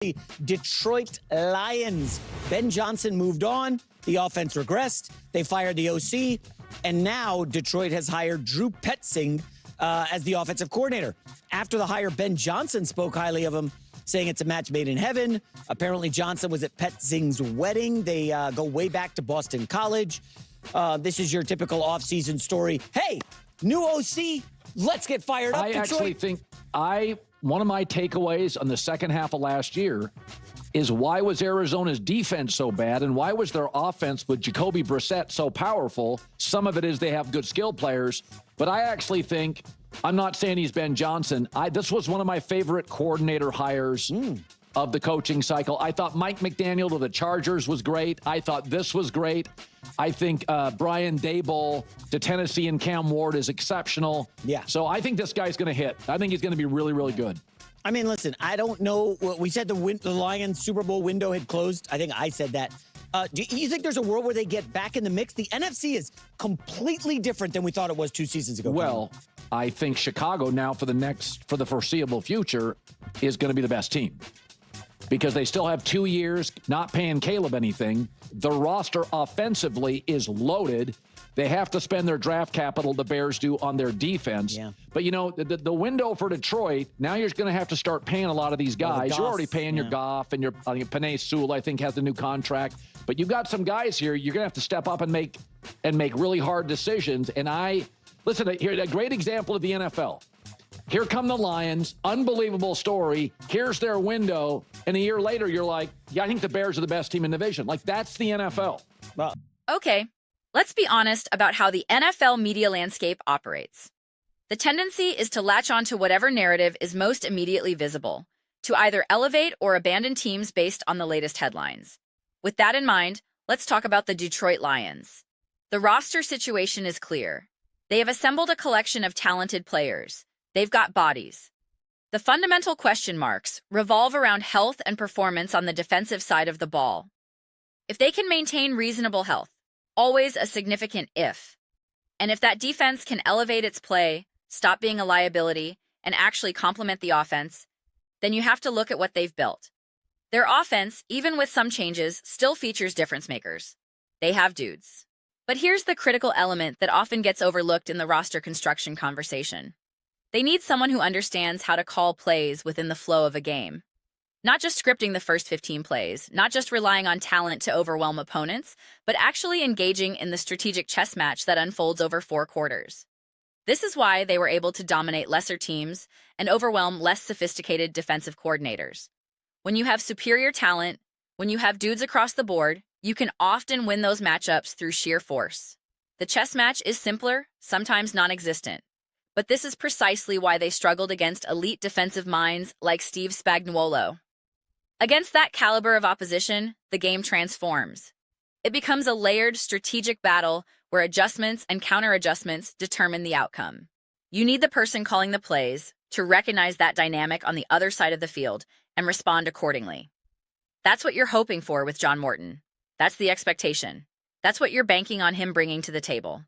The Detroit Lions. Ben Johnson moved on. The offense regressed. They fired the OC. And now Detroit has hired Drew Petzing as the offensive coordinator. After the hire, Ben Johnson spoke highly of him, saying it's a match made in heaven. Apparently, Johnson was at Petzing's wedding. They go way back to Boston College. This is your typical offseason story. Hey, new OC, let's get fired up, Detroit. Actually think one of my takeaways on the second half of last year is why was Arizona's defense so bad and why was their offense with Jacoby Brissett so powerful? Some of it is they have good skill players, but I actually think, I'm not saying he's Ben Johnson, this was one of my favorite coordinator hires of the coaching cycle. I thought Mike McDaniel to the Chargers was great. I thought this was great. I think Brian Daboll to Tennessee and Cam Ward is exceptional. Yeah. So I think this guy's going to hit. I think he's going to be really, really good. I mean, listen, I don't know. We said the Lions Super Bowl window had closed. I think I said that. Do you think there's a world where they get back in the mix? The NFC is completely different than we thought it was 2 seasons ago. Well, I think Chicago now for the foreseeable future is going to be the best team because they still have 2 years not paying Caleb anything. The roster offensively is loaded. They have to spend their draft capital, the Bears do, on their defense. Yeah. But, you know, the window for Detroit, now you're going to have to start paying a lot of these guys. You're already paying your Goff and your Penei Sewell, I think, has a new contract. But you've got some guys here you're going to have to step up and make really hard decisions. And listen, here, a great example of the NFL. Here come the Lions, unbelievable story. Here's their window. And a year later, you're like, yeah, I think the Bears are the best team in the division. Like, that's the NFL. Well, okay, let's be honest about how the NFL media landscape operates. The tendency is to latch on to whatever narrative is most immediately visible, to either elevate or abandon teams based on the latest headlines. With that in mind, let's talk about the Detroit Lions. The roster situation is clear. They have assembled a collection of talented players. They've got bodies. The fundamental question marks revolve around health and performance on the defensive side of the ball. If they can maintain reasonable health, always a significant if, and if that defense can elevate its play, stop being a liability, and actually complement the offense, then you have to look at what they've built. Their offense, even with some changes, still features difference makers. They have dudes. But here's the critical element that often gets overlooked in the roster construction conversation. They need someone who understands how to call plays within the flow of a game. Not just scripting the first 15 plays, not just relying on talent to overwhelm opponents, but actually engaging in the strategic chess match that unfolds over 4 quarters. This is why they were able to dominate lesser teams and overwhelm less sophisticated defensive coordinators. When you have superior talent, when you have dudes across the board, you can often win those matchups through sheer force. The chess match is simpler, sometimes non-existent. But this is precisely why they struggled against elite defensive minds like Steve Spagnuolo. Against that caliber of opposition, the game transforms. It becomes a layered strategic battle where adjustments and counter-adjustments determine the outcome. You need the person calling the plays to recognize that dynamic on the other side of the field and respond accordingly. That's what you're hoping for with John Morton. That's the expectation. That's what you're banking on him bringing to the table.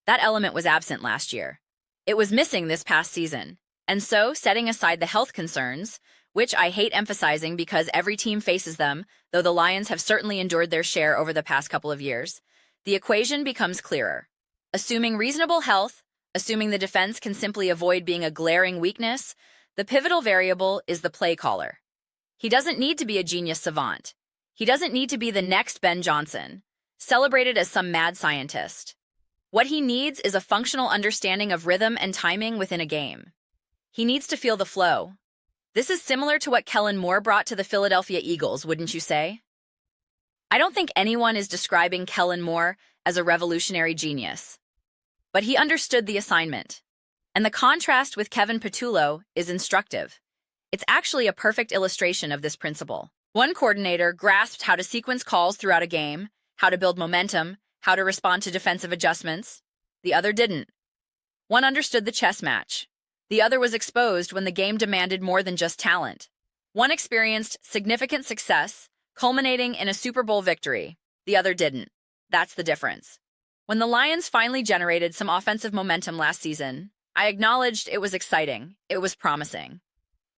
That element was absent last year. It was missing this past season. And so, setting aside the health concerns, which I hate emphasizing because every team faces them, though the Lions have certainly endured their share over the past couple of years, the equation becomes clearer. Assuming reasonable health, assuming the defense can simply avoid being a glaring weakness, the pivotal variable is the play caller. He doesn't need to be a genius savant. He doesn't need to be the next Ben Johnson, celebrated as some mad scientist. What he needs is a functional understanding of rhythm and timing within a game. He needs to feel the flow. This is similar to what Kellen Moore brought to the Philadelphia Eagles, wouldn't you say? I don't think anyone is describing Kellen Moore as a revolutionary genius. But he understood the assignment. And the contrast with Kevin Patullo is instructive. It's actually a perfect illustration of this principle. One coordinator grasped how to sequence calls throughout a game, how to build momentum, how to respond to defensive adjustments. The other didn't. One understood the chess match. The other was exposed when the game demanded more than just talent. One experienced significant success, culminating in a Super Bowl victory. The other didn't. That's the difference. When the Lions finally generated some offensive momentum last season, I acknowledged it was exciting, it was promising.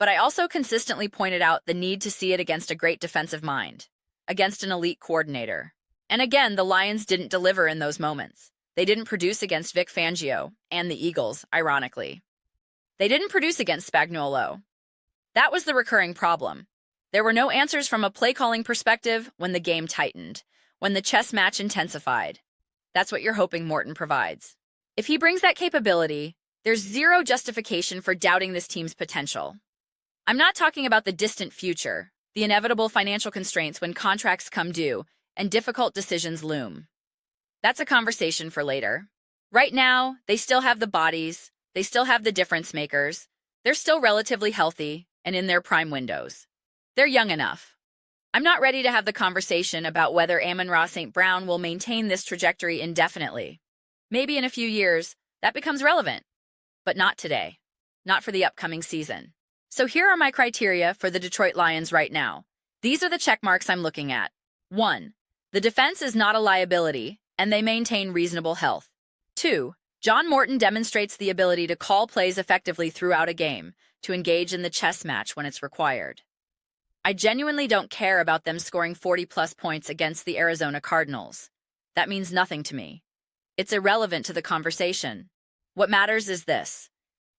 But I also consistently pointed out the need to see it against a great defensive mind, against an elite coordinator. And again, the Lions didn't deliver in those moments. They didn't produce against Vic Fangio and the Eagles, ironically. They didn't produce against Spagnuolo. That was the recurring problem. There were no answers from a play-calling perspective when the game tightened, when the chess match intensified. That's what you're hoping Morton provides. If he brings that capability, there's zero justification for doubting this team's potential. I'm not talking about the distant future, the inevitable financial constraints when contracts come due and difficult decisions loom. That's a conversation for later. Right now, they still have the bodies, they still have the difference makers, they're still relatively healthy and in their prime windows. They're young enough. I'm not ready to have the conversation about whether Amon-Ra St. Brown will maintain this trajectory indefinitely. Maybe in a few years, that becomes relevant. But not today. Not for the upcoming season. So here are my criteria for the Detroit Lions right now. These are the check marks I'm looking at. 1. The defense is not a liability, and they maintain reasonable health. 2. John Morton demonstrates the ability to call plays effectively throughout a game, to engage in the chess match when it's required. I genuinely don't care about them scoring 40-plus points against the Arizona Cardinals. That means nothing to me. It's irrelevant to the conversation. What matters is this.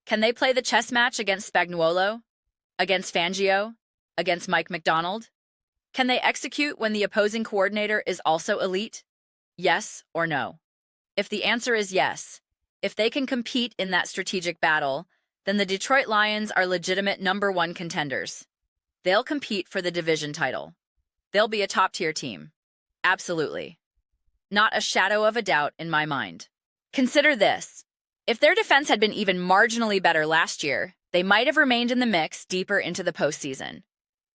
Can they play the chess match against Spagnuolo? Against Fangio? Against Mike McDonald? Can they execute when the opposing coordinator is also elite? Yes or no? If the answer is yes, if they can compete in that strategic battle, then the Detroit Lions are legitimate #1 contenders. They'll compete for the division title. They'll be a top-tier team. Absolutely. Not a shadow of a doubt in my mind. Consider this. If their defense had been even marginally better last year, they might have remained in the mix deeper into the postseason.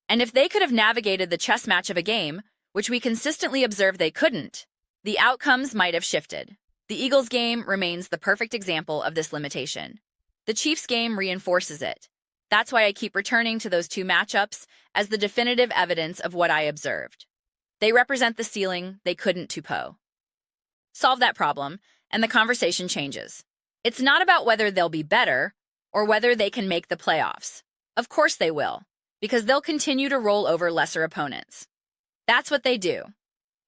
And if they could have navigated the chess match of a game, which we consistently observed they couldn't, the outcomes might have shifted. The Eagles game remains the perfect example of this limitation. The Chiefs game reinforces it. That's why I keep returning to those two matchups as the definitive evidence of what I observed. They represent the ceiling they couldn't tupo. Solve that problem, and the conversation changes. It's not about whether they'll be better or whether they can make the playoffs. Of course they will, because they'll continue to roll over lesser opponents. That's what they do.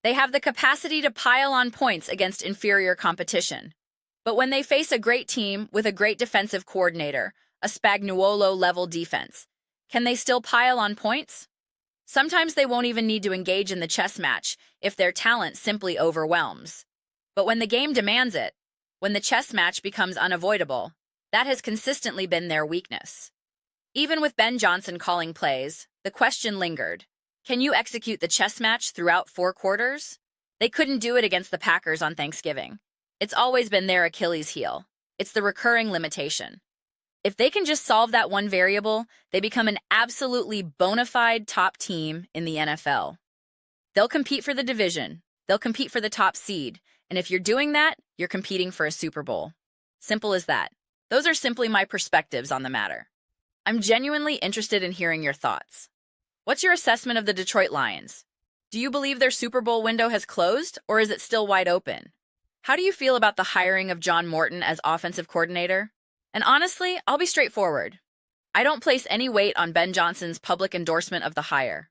They have the capacity to pile on points against inferior competition. But when they face a great team with a great defensive coordinator, a Spagnuolo-level defense, can they still pile on points? Sometimes they won't even need to engage in the chess match if their talent simply overwhelms. But when the game demands it, when the chess match becomes unavoidable, that has consistently been their weakness. Even with Ben Johnson calling plays, the question lingered. Can you execute the chess match throughout 4 quarters? They couldn't do it against the Packers on Thanksgiving. It's always been their Achilles heel. It's the recurring limitation. If they can just solve that one variable, they become an absolutely bona fide top team in the NFL. They'll compete for the division. They'll compete for the top seed. And if you're doing that, you're competing for a Super Bowl. Simple as that. Those are simply my perspectives on the matter. I'm genuinely interested in hearing your thoughts. What's your assessment of the Detroit Lions? Do you believe their Super Bowl window has closed, or is it still wide open? How do you feel about the hiring of John Morton as offensive coordinator? And honestly, I'll be straightforward. I don't place any weight on Ben Johnson's public endorsement of the hire.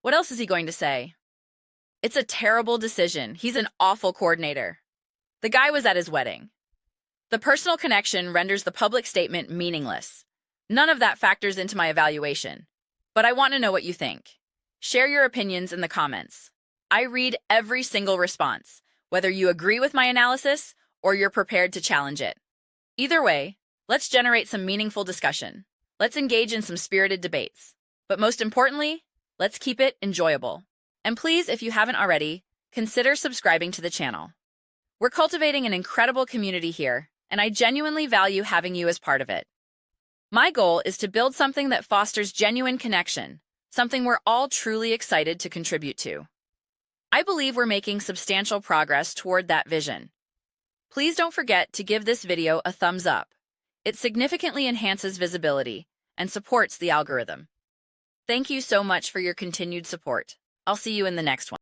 What else is he going to say? It's a terrible decision. He's an awful coordinator. The guy was at his wedding. The personal connection renders the public statement meaningless. None of that factors into my evaluation. But I want to know what you think. Share your opinions in the comments. I read every single response, whether you agree with my analysis or you're prepared to challenge it. Either way, let's generate some meaningful discussion. Let's engage in some spirited debates. But most importantly, let's keep it enjoyable. And please, if you haven't already, consider subscribing to the channel. We're cultivating an incredible community here, and I genuinely value having you as part of it. My goal is to build something that fosters genuine connection, something we're all truly excited to contribute to. I believe we're making substantial progress toward that vision. Please don't forget to give this video a thumbs up. It significantly enhances visibility and supports the algorithm. Thank you so much for your continued support. I'll see you in the next one.